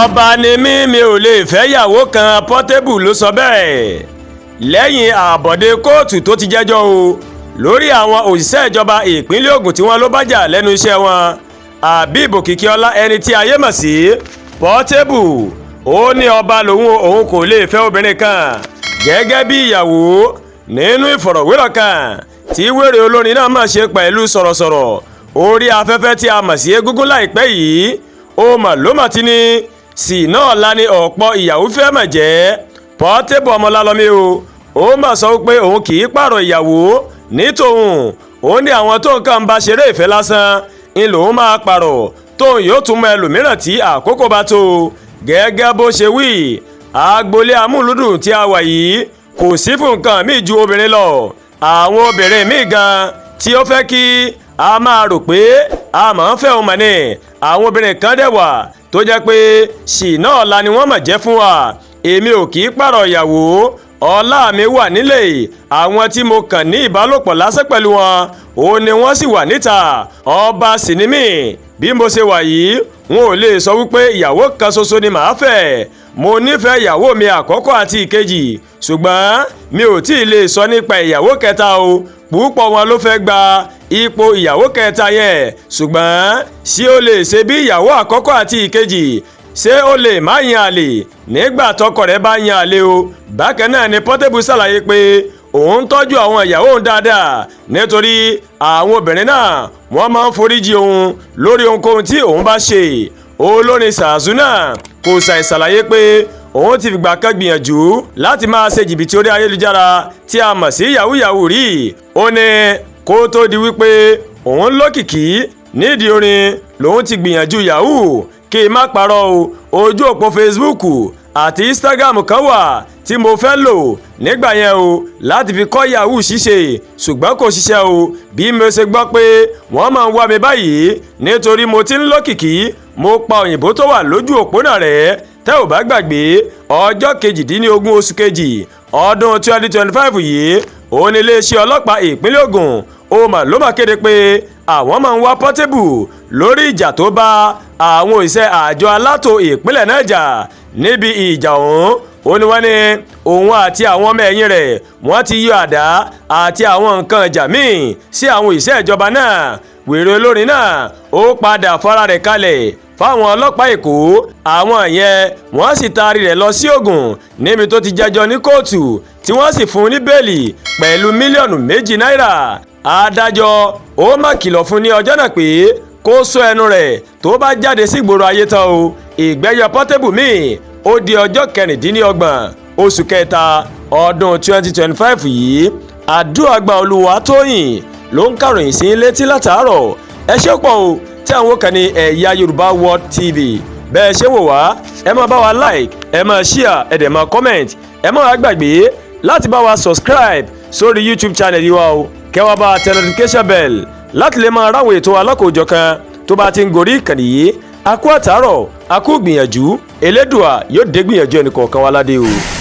ọba ni mi ò lè fẹ́ yàwó kan. Portable ló sọ bẹ́ẹ̀ lẹ́yìn àbọ̀dé kóòtù tó ti jẹ́jọ́ o lórí àwọn òṣìṣẹ́ ìjọba ìpínlẹ̀ Ògùn tí wọ́n ló bá jà lẹ́nu iṣẹ́ wọn. Habib Òkìkíọlá ẹni tí ayé mọ̀ sí Portable ó ní ọba òun kò lè fẹ́ obìnrin kan gẹ́gẹ́ bí ìyàwó nínú ìfọ̀rọ̀wérọ̀ kan tí wèrè olórin náà máa ṣe pẹ̀lú sọ̀rọ̀sọ̀rọ̀ orí afẹ́fẹ́ tí a mọ̀ sí Egúngún láìpẹ́ yìí ó mà ló mà ti ní sì náà la ní ọ̀pọ̀ ìyàwó fẹ́ mà jẹ́. Portable Ọmọlálọ́mí ó mà sọ pé òun kì í pààrọ̀ ìyàwó ní tòun ó ní àwọn tó nǹkan bá ṣeré ìfẹ́ lásán ń lòun máa pààrọ̀ tóun yóò tún mọ ẹlòmíràn tí àkókò bá tó. Gẹ́gẹ́ bó ṣe wí agboolé amúlùdùn tí a wà yìí kò sí fún nǹkan míì ju obìnrin lọ. Àwọn obìnrin míì gan tí ó fẹ́ kí a máa rò pé a máa ń fẹ́ òun mọ̀ ni àwọn obìnrin kan dẹ̀ wà tó jẹ́ pé ṣìnà ọ̀la ni wọ́n mọ̀ jẹ́ fún wa. Èmi ò kì í pààrọ̀ ìyàwó ọlá mi wà nílé àwọn tí mo kàn ní ìbálòpọ̀ lásán pẹ̀lú wọn òun ni wọ́n sì wà níta. Ọba sì ni mí bí mo ṣe wà yìí n ò lè sọ wípé ìyàwó kan ṣoṣo ni màá fẹ́. Mo nífẹ̀ẹ́ ìyàwó mi àkọ́kọ́ àti ìkejì ṣùgbọ́n mi ò tí ì lè sọ nípa ìyàwó kẹta o. Púpọ̀ wọn ló fẹ́ gba ipò ìyàwó kẹta yẹn ṣùgbọ́n ṣé ó lè ṣe bí ìyàwó àkọ́kọ́ àti ìkejì ṣé ó lè má yan àlè nígbà tọkọ rẹ̀ bá yan àlè o. Bákan náà ni Portable ṣàlàyé pé òun tọ́jú àwọn ìyàwó òun dáadáa nítorí àwọn obìnrin náà wọ́n máa ń foríjì òun lórí ohunkóhun tí òun bá ṣe. Olórin Sàásù náà kò ṣàìṣàlàyé pé òun ti fìgbà kan gbìyànjú láti máa ṣe jìbìtì orí ayélujára tí a mọ̀ sí yahoo rí. Ó ní kó tó di wípé òun lókìkí nídìí orin lòun ti gbìyànjú yahoo. Kí n má parọ́ o ojú òpó Facebook àti Instagram kan wà tí mo fẹ́ lò nígbà yẹn o láti fi kọ́ yahoo ṣíṣe ṣùgbọ́n kò ṣiṣẹ́ o. Bí mo ṣe gbọ́ pé wọ́n máa ń wá mi báyìí nítorí mo ti ń lókìkí mo pa òyìnbó tó wà lójú òpó náà rẹ̀. Tẹ́ ò bá gbàgbé ọjọ́ 18 oṣù kejì ọdún 2025 yìí òun ni iléeṣẹ́ ọlọ́pàá ìpínlẹ̀ Ògùn ló mà kéde pé àwọn máa ń wá Portable lórí ìjà tó bá àwọn òṣìṣẹ́ àjọ aláàtò ìpínlẹ̀ náà jà. Níbi ìjà òun ni wọ́n ní òun àti àwọn ọmọ ẹ̀yìn rẹ̀ wọ́n ti yọ àdá àti àwọn nǹkan ìjà míì sí àwọn òṣìṣẹ́ ìjọba náà. Wèrè olórin náà ó padà fara rẹ̀ kalẹ̀ fáwọn ọlọ́pàá Èkó àwọn yẹn wọ́n sì taari rẹ̀ lọ sí Ògùn níbi tó ti jẹ́jọ́ ní kóòtù tí wọ́n sì fún un ní bẹ́ẹ̀lì pẹ̀lú mílíọ̀nù 2 náírà. Adájọ́ ó mà kìlọ̀ fún ní ọjọ́ náà pé kó sọ ẹnu rẹ̀ tó bá jáde sí ìgboro ayé tán o. Ìgbẹ́jọ́ Portable míì ó di ọjọ́ 26 oṣù kẹta ọdún 2025 yìí. Àdúràgbà Olúwatóyìn ló ń kàròyìn sí létí látàárọ̀. Ẹ ṣé pọ̀ o tí àwọn kan ní Ẹ̀yà Yorùbá World TV bẹ́ẹ̀ ṣe wò wá ẹ máa bá wa like ẹ máa share ẹ dẹ̀ máa comment ẹ máa gbàgbé láti bá wa subscribe sórí YouTube channel yìí wa o kẹwàá bá tẹ notification bell láti lè máa ráwọn ètò alákòójọkan tó bá ti ń gorí ìkànnì yìí. A kú àtàárọ̀ a kú gbìyànjú Elédùà yóò dé gbìyànjú ẹnì kọ̀ọ̀kan wa ládé o.